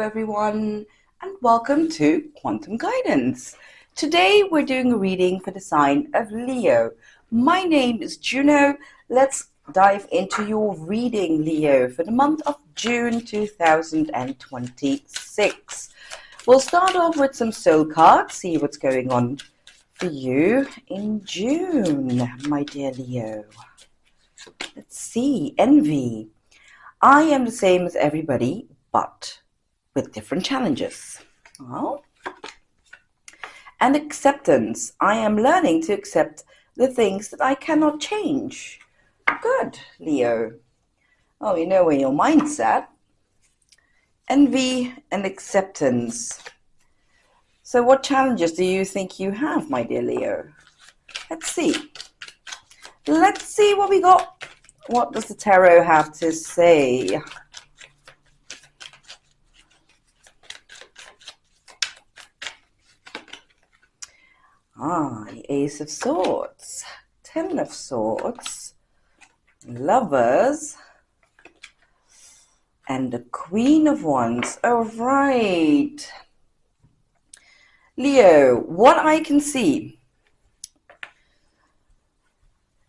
everyone, and welcome to Quantum Guidance. Today we're doing a reading for the sign of Leo. My name is Juno. Let's dive into your reading, Leo, for the month of June 2026. We'll start off with some soul cards, see what's going on for you in June, my dear Leo. Let's see, envy. I am the same as everybody, but with different challenges. Well, and acceptance. I am learning to accept the things that I cannot change. Good, Leo. Oh, you know where your mind's at. Envy and acceptance. So what challenges do you think you have, my dear Leo? Let's see. Let's see what we got. What does the tarot have to say? The Ace of Swords, Ten of Swords, Lovers, and the Queen of Wands. All right. Leo, what I can see,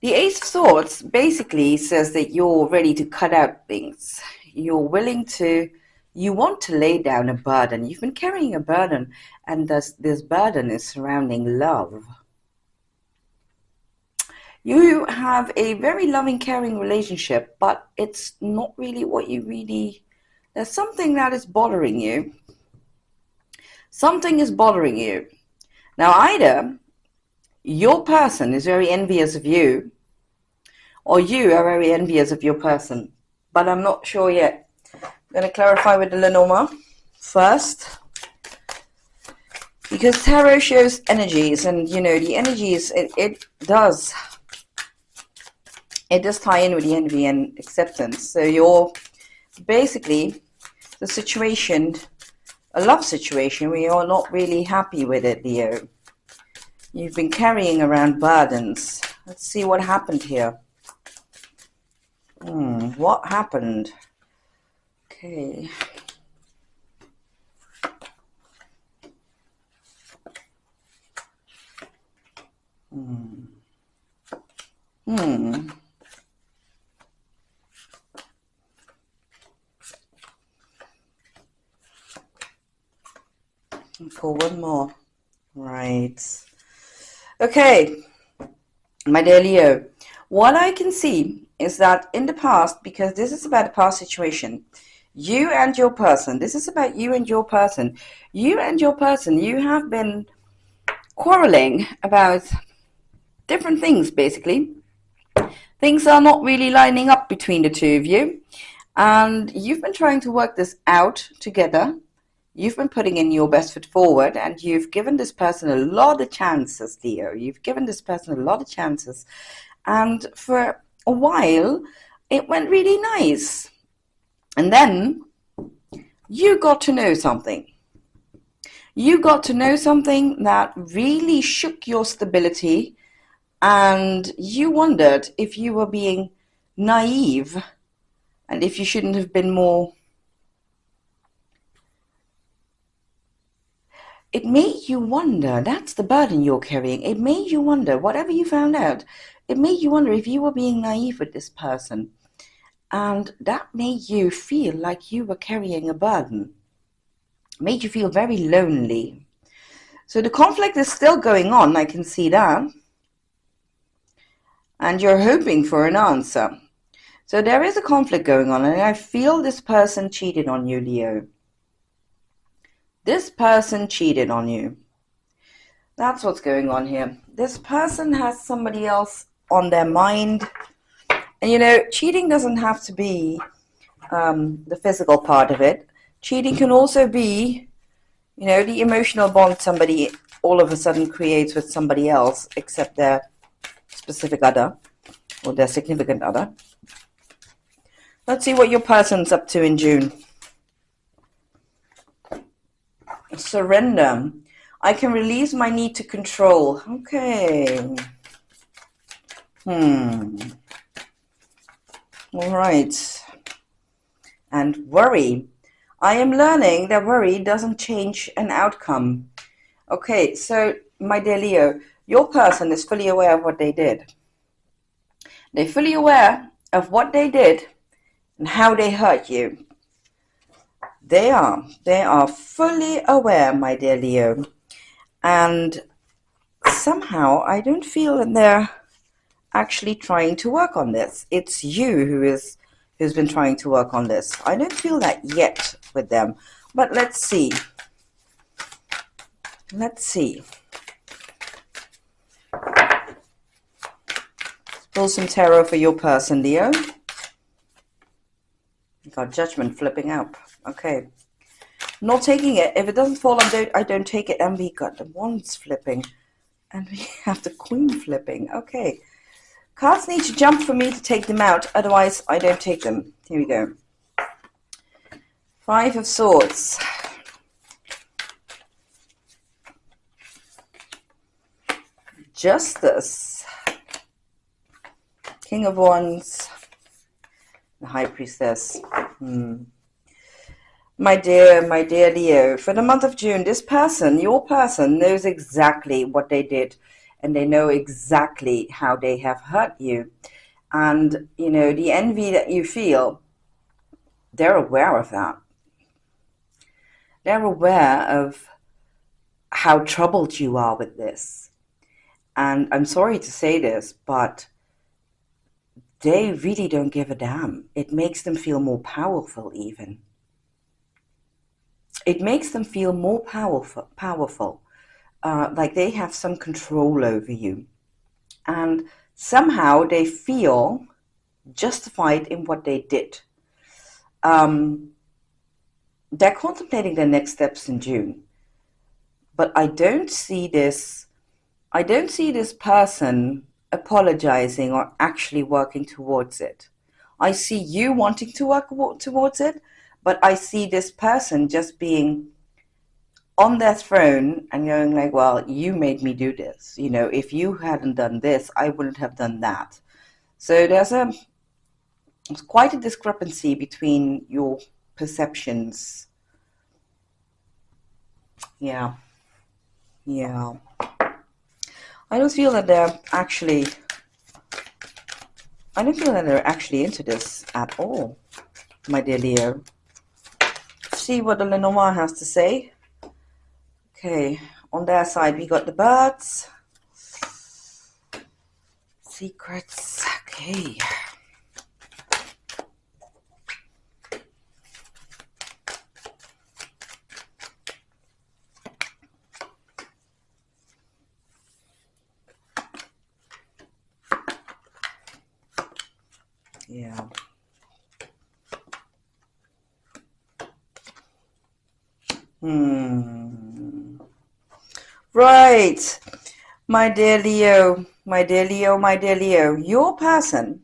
the Ace of Swords basically says that you're ready to cut out things. You're willing to, you want to lay down a burden. You've been carrying a burden, and this burden is surrounding love. You have a very loving, caring relationship, but it's not really what you really, there's something that is bothering you. Something is bothering you. Now, either your person is very envious of you, or you are very envious of your person, but I'm not sure yet. I'm going to clarify with the Lenormand first, because tarot shows energies, and you know the energies, it does tie in with the envy and acceptance. So you're basically the situation, a love situation where you're not really happy with it, Leo. You've been carrying around burdens. Let's see what happened here. What happened? Okay. Pull one more. Right. Okay, my dear Leo, what I can see is that in the past, because this is about a past situation, you and your person, this is about you and your person. You and your person, you have been quarreling about different things, basically. Things are not really lining up between the two of you, and you've been trying to work this out together. You've been putting in your best foot forward, and you've given this person a lot of chances, Leo. You've given this person a lot of chances. And for a while, it went really nice. And then you got to know something. You got to know something that really shook your stability, and you wondered if you were being naive and if you shouldn't have been more. It made you wonder, that's the burden you're carrying. It made you wonder, whatever you found out, it made you wonder if you were being naive with this person. And that made you feel like you were carrying a burden. It made you feel very lonely. So the conflict is still going on, I can see that. And you're hoping for an answer. So there is a conflict going on, and I feel this person cheated on you, Leo. This person cheated on you. That's what's going on here. This person has somebody else on their mind. And you know, cheating doesn't have to be the physical part of it. Cheating can also be, you know, the emotional bond somebody all of a sudden creates with somebody else, except their specific other or their significant other. Let's see what your person's up to in June. Surrender. I can release my need to control. Okay. All right. And worry. I am learning that worry doesn't change an outcome. Okay, so my dear Leo, your person is fully aware of what they did. They're fully aware of what they did and how they hurt you. They are. They are fully aware, my dear Leo. And somehow I don't feel that they're actually trying to work on this. It's you who's been trying to work on this. I don't feel that yet with them. But let's see. Let's see. Pull some tarot for your person, Leo. You got Judgment flipping up. Okay. Not taking it. If it doesn't fall, I don't take it. And we got the Wands flipping. And we have the Queen flipping. Okay. Cards need to jump for me to take them out. Otherwise, I don't take them. Here we go. Five of Swords. Justice. King of Wands. The High Priestess. My dear Leo, for the month of June, this person, your person, knows exactly what they did, and they know exactly how they have hurt you. And, you know, the envy that you feel, they're aware of that. They're aware of how troubled you are with this. And I'm sorry to say this, but they really don't give a damn. It makes them feel more powerful even. It makes them feel more powerful, like they have some control over you. And somehow they feel justified in what they did. They're contemplating their next steps in June. But I don't see this person apologizing or actually working towards it. I see you wanting to work towards it, but I see this person just being on their throne and going like, well, you made me do this. You know, if you hadn't done this, I wouldn't have done that. So there's quite a discrepancy between your perceptions. Yeah. I don't feel that they're actually into this at all, my dear Leo. See what the Lenormand has to say. Okay, on their side we got the birds. Secrets. Okay. Yeah. Right. My dear Leo, your person,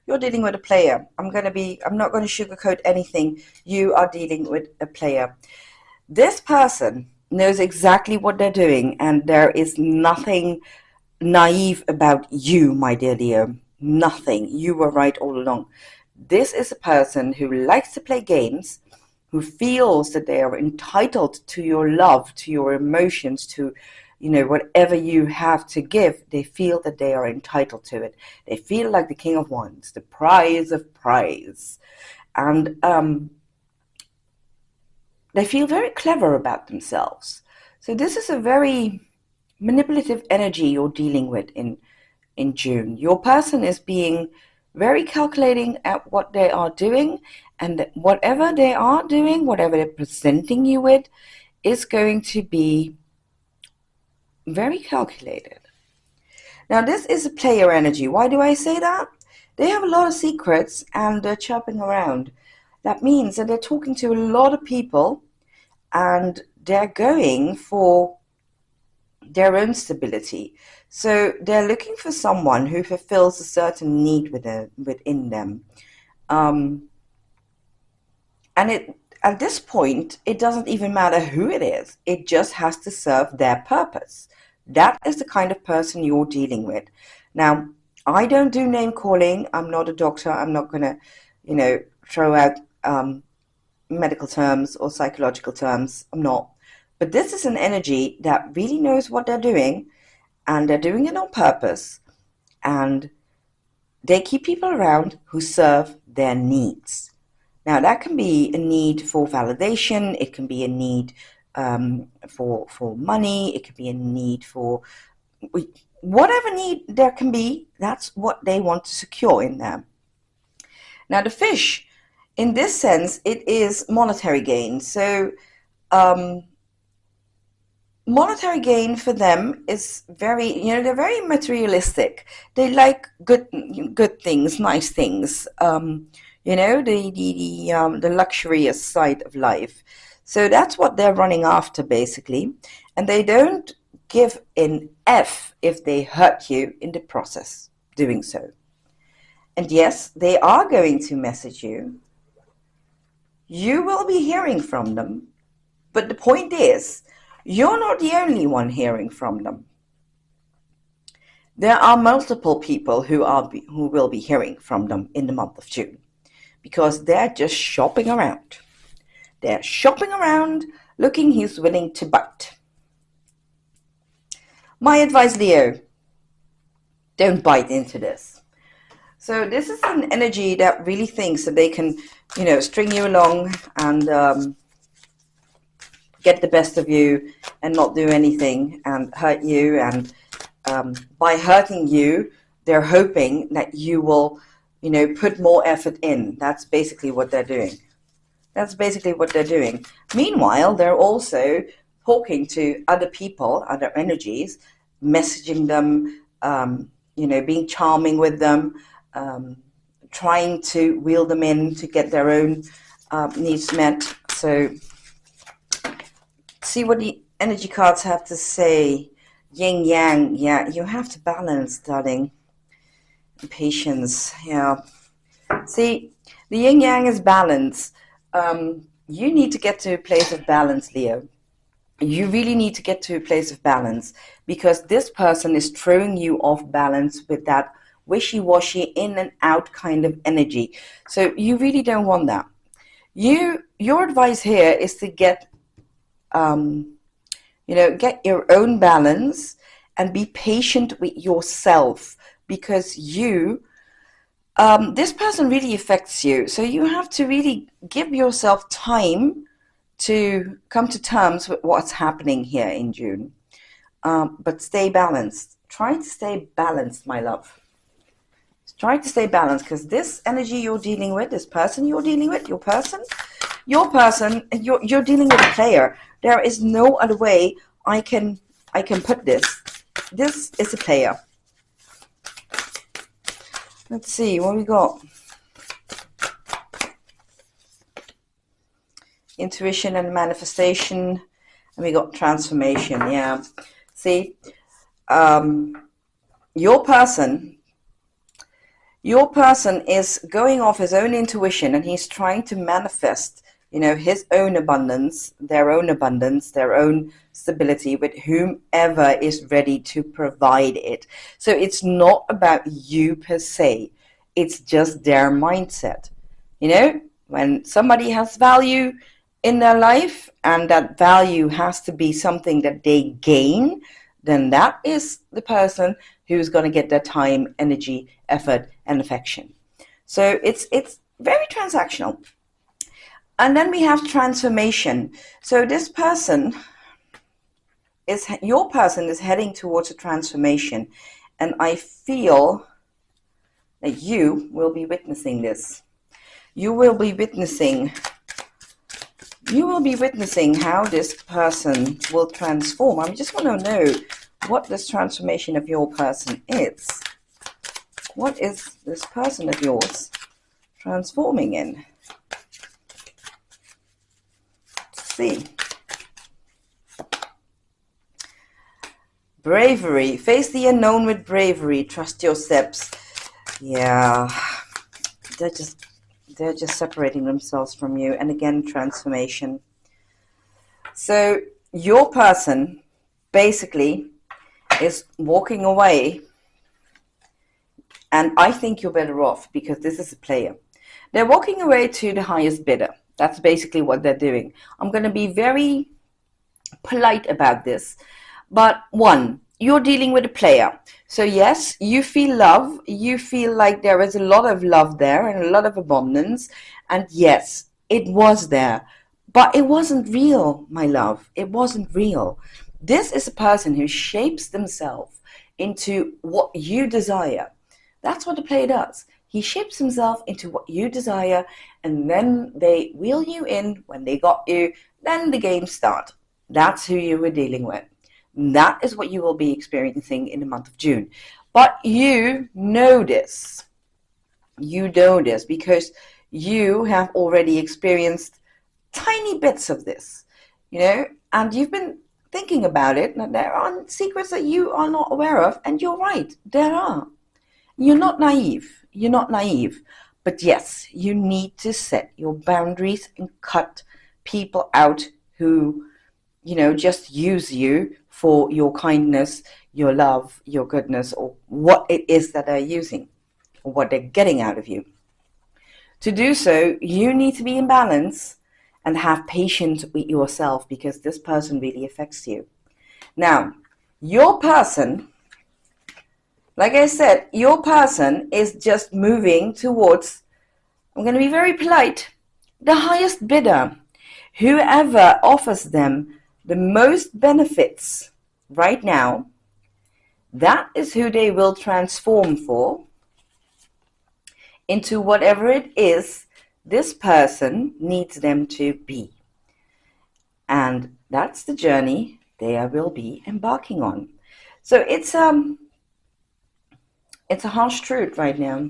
you're dealing with a player. I'm not going to sugarcoat anything. You are dealing with a player. This person knows exactly what they're doing, and there is nothing naive about you, my dear Leo. Nothing. You were right all along. This is a person who likes to play games, who feels that they are entitled to your love, to your emotions, to, you know, whatever you have to give. They feel that they are entitled to it. They feel like the King of Wands, the prize of prize. And they feel very clever about themselves. So this is a very manipulative energy you're dealing with in June. Your person is being very calculating at what they are doing, and whatever they are doing, whatever they're presenting you with, is going to be very calculated. Now, this is a player energy. Why do I say that? They have a lot of secrets and they're chirping around. That means that they're talking to a lot of people and they're going for their own stability. So they're looking for someone who fulfills a certain need within them. And at this point, it doesn't even matter who it is. It just has to serve their purpose. That is the kind of person you're dealing with. Now, I don't do name calling. I'm not a doctor. I'm not going to, throw out medical terms or psychological terms. I'm not. But this is an energy that really knows what they're doing, and they're doing it on purpose, and they keep people around who serve their needs. Now, that can be a need for validation, it can be a need for money, it can be a need for whatever need there can be. That's what they want to secure in them. Now, the fish, in this sense, it is monetary gain. So, monetary gain for them is very, they're very materialistic. They like good things, nice things. The luxurious side of life. So that's what they're running after, basically. And they don't give an F if they hurt you in the process doing so. And yes, they are going to message you. You will be hearing from them. But the point is, you're not the only one hearing from them. There are multiple people who will be hearing from them in the month of June, because they're just shopping around. They're shopping around, looking who's willing to bite. My advice, Leo, don't bite into this. So this is an energy that really thinks that they can, string you along and get the best of you and not do anything and hurt you. And by hurting you, they're hoping that you will, put more effort in. That's basically what they're doing. That's basically what they're doing. Meanwhile, they're also talking to other people, other energies, messaging them, being charming with them, trying to wheel them in to get their own needs met. So see what the energy cards have to say. Yin yang, yeah, you have to balance, darling. Patience, yeah. See, the yin yang is balance. You need to get to a place of balance, Leo. You really need to get to a place of balance, because this person is throwing you off balance with that wishy-washy, in and out kind of energy. So you really don't want that. Your advice here is to get get your own balance and be patient with yourself, because this person really affects you. So you have to really give yourself time to come to terms with what's happening here in June. But stay balanced. Try to stay balanced, my love. Try to stay balanced, because this energy you're dealing with, this person you're dealing with, you're dealing with a player. There is no other way I can put this. This is a player. Let's see what we got. Intuition and manifestation, and we got transformation. Yeah. See, your person is going off his own intuition, and he's trying to manifest, his own abundance, their own stability with whomever is ready to provide it. So it's not about you per se. It's just their mindset. When somebody has value in their life, and that value has to be something that they gain, then that is the person who's going to get their time, energy, effort, and affection. So it's very transactional. And then we have transformation. So your person is heading towards a transformation, and I feel that you will be witnessing this. You will be witnessing how this person will transform. I just want to know what this transformation of your person is. What is this person of yours transforming in? Let's see. Bravery. Face the unknown with bravery. Trust your steps. Yeah. They're just separating themselves from you. And again, transformation. So your person basically is walking away, and I think you're better off, because this is a player. They're walking away to the highest bidder. That's basically what they're doing. I'm going to be very polite about this. But one, you're dealing with a player. So yes, you feel love. You feel like there is a lot of love there and a lot of abundance. And yes, it was there. But it wasn't real, my love. It wasn't real. This is a person who shapes themselves into what you desire. That's what the player does. He shapes himself into what you desire, and then they wheel you in when they got you. Then the game starts. That's who you were dealing with. That is what you will be experiencing in the month of June. But you know this. You know this because you have already experienced tiny bits of this, and you've been thinking about it. Now, there are secrets that you are not aware of, and you're right, there are. You're not naive. You're not naive. But yes, you need to set your boundaries and cut people out who just use you for your kindness, your love, your goodness, or what it is that they're using, or what they're getting out of you. To do so, you need to be in balance and have patience with yourself, because this person really affects you. Now, your person, like I said, your person is just moving towards, I'm going to be very polite, the highest bidder. Whoever offers them the most benefits right now, that is who they will transform for into whatever it is this person needs them to be. And that's the journey they will be embarking on. So it's a harsh truth right now.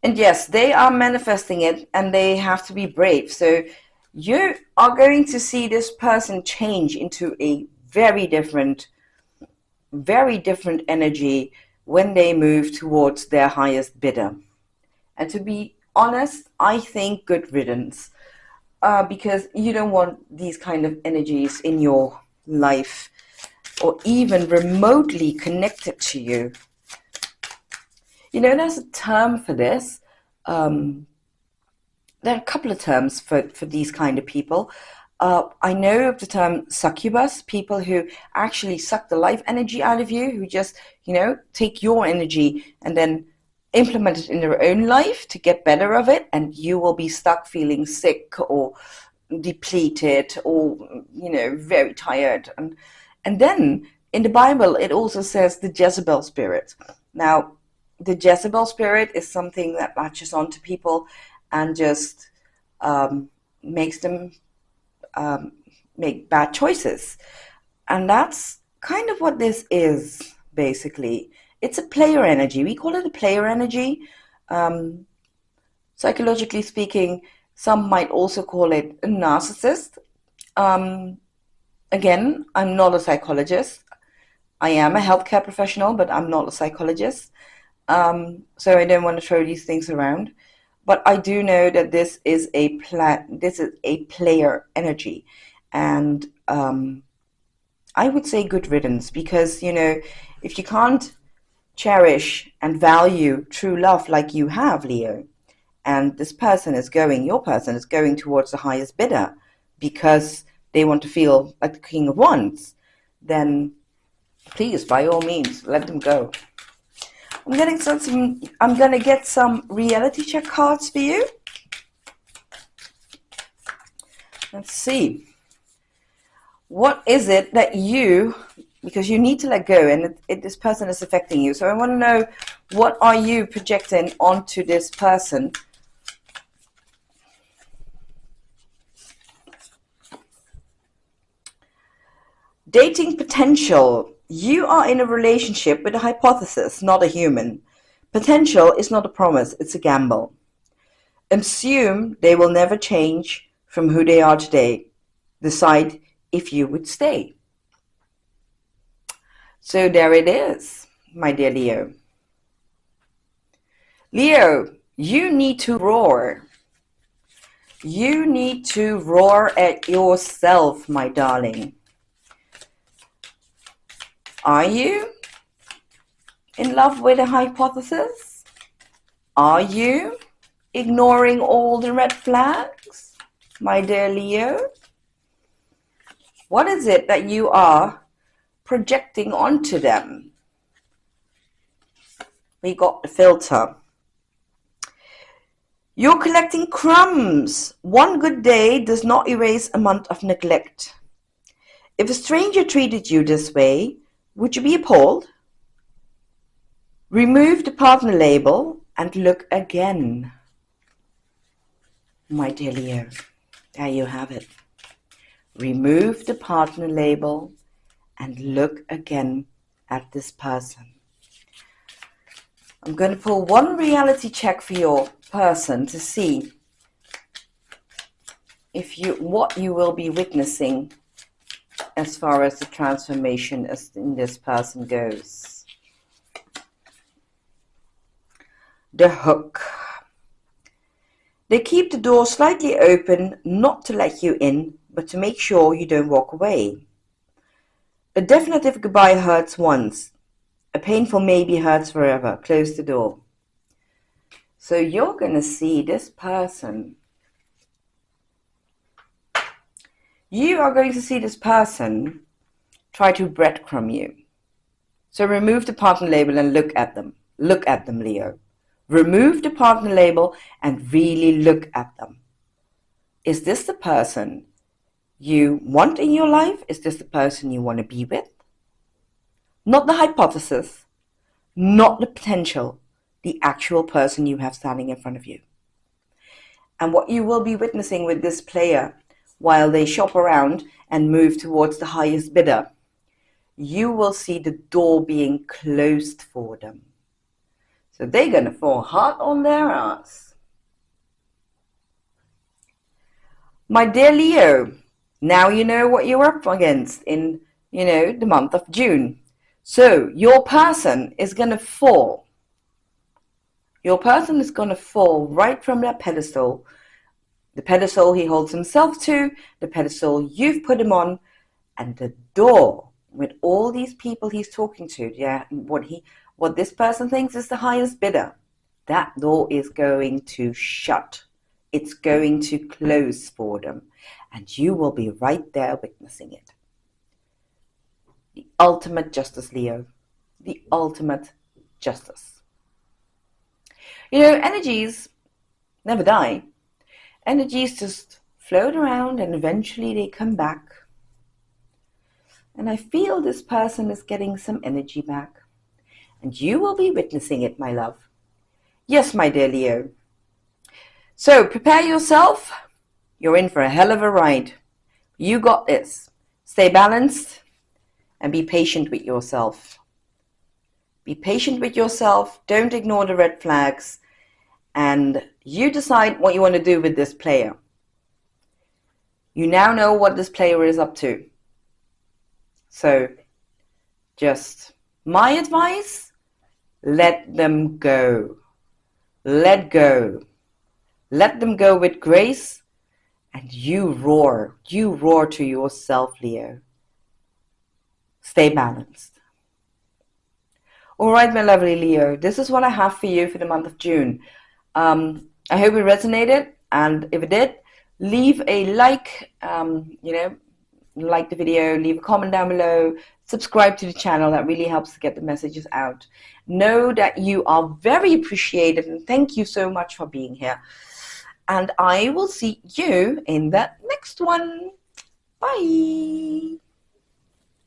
And yes, they are manifesting it, and they have to be brave. So you are going to see this person change into a very different energy when they move towards their highest bidder. And to be honest, I think good riddance, because you don't want these kind of energies in your life, or even remotely connected to you. There's a term for this. There are a couple of terms for these kind of people. I know of the term succubus, people who actually suck the life energy out of you, who just, take your energy and then implement it in their own life to get better of it, and you will be stuck feeling sick or depleted or, very tired. And then in the Bible, it also says the Jezebel spirit. Now, the Jezebel spirit is something that latches onto people and just makes them make bad choices. And that's kind of what this is, basically. It's a player energy. We call it a player energy. Psychologically speaking, some might also call it a narcissist. Again, I'm not a psychologist. I am a healthcare professional, but I'm not a psychologist. So I don't want to throw these things around. But I do know that this is a player energy. And I would say good riddance, because, if you can't cherish and value true love like you have, Leo, and your person is going towards the highest bidder because they want to feel like the King of Wands, then please, by all means, let them go. I'm going to get some reality check cards for you. Let's see. What is it that because you need to let go, and this person is affecting you. So I want to know, what are you projecting onto this person? Dating potential. You are in a relationship with a hypothesis, not a human. Potential is not a promise, it's a gamble. Assume they will never change from who they are today. Decide if you would stay. So there it is, my dear Leo. Leo, you need to roar. You need to roar at yourself, my darling. Are you in love with a hypothesis? Are you ignoring all the red flags? my dear Leo? What is it that you are projecting onto them? We got the filter. You're collecting crumbs. One good day does not erase a month of neglect. If a stranger treated you this way, would you be appalled? Remove the partner label and look again. My dear Leo, there you have it. Remove the partner label and look again at this person. I'm going to pull one reality check for your person to see what you will be witnessing as far as the transformation in this person goes. The Hook. They keep the door slightly open, not to let you in, but to make sure you don't walk away. A definitive goodbye hurts once. A painful maybe hurts forever. Close the door. So you're going to see this person. You are going to see this person try to breadcrumb you. So remove the partner label and look at them. Look at them, Leo. Remove the partner label and really look at them. Is this the person you want in your life? Is this the person you want to be with? Not the hypothesis, not the potential, the actual person you have standing in front of you. And what you will be witnessing with this player while they shop around and move towards the highest bidder, you will see the door being closed for them. So they're going to fall hard on their ass. My dear Leo, now you know what you're up against in, the month of June. So your person is going to fall. Your person is going to fall right from their pedestal. The pedestal he holds himself to, the pedestal you've put him on, and the door with all these people he's talking to, what this person thinks is the highest bidder, that door is going to shut. It's going to close for them. And you will be right there witnessing it. The ultimate justice, Leo. The ultimate justice. Energies never die. Energies just float around and eventually they come back. And I feel this person is getting some energy back. And you will be witnessing it, my love. Yes, my dear Leo. So prepare yourself. You're in for a hell of a ride. You got this. Stay balanced and be patient with yourself. Be patient with yourself. Don't ignore the red flags. And you decide what you want to do with this player. You now know what this player is up to. So just my advice, let them go. Let go. Let them go with grace. And you roar. You roar to yourself, Leo. Stay balanced. All right, my lovely Leo. This is what I have for you for the month of June. I hope it resonated. And if it did, leave a like, like the video, leave a comment down below, subscribe to the channel. That really helps to get the messages out. Know that you are very appreciated and thank you so much for being here. And I will see you in the next one. Bye.